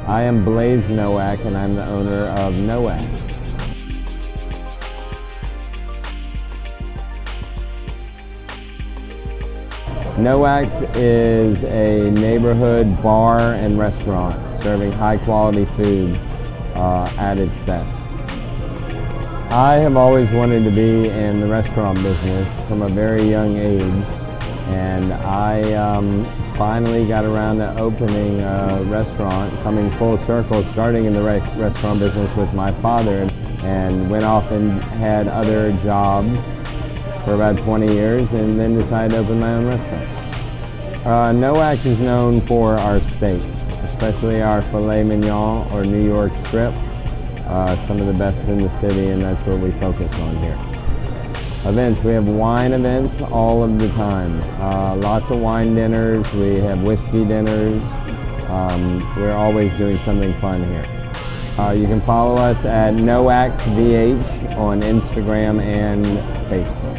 I am Blaiss Nowak, and I'm the owner of Nowak's. Nowak's is a neighborhood bar and restaurant serving high-quality food at its best. I have always wanted to be in the restaurant business from a very young age, and I finally got around to opening a restaurant, coming full circle, starting in the restaurant business with my father, and went off and had other jobs for about 20 years, and then decided to open my own restaurant. Nowak's is known for our steaks, especially our filet mignon or New York strip. Some of the best in the city, and that's what we focus on here. Events, we have wine events all of the time. Lots of wine dinners, we have whiskey dinners. We're always doing something fun here. You can follow us at NowaksVH on Instagram and Facebook.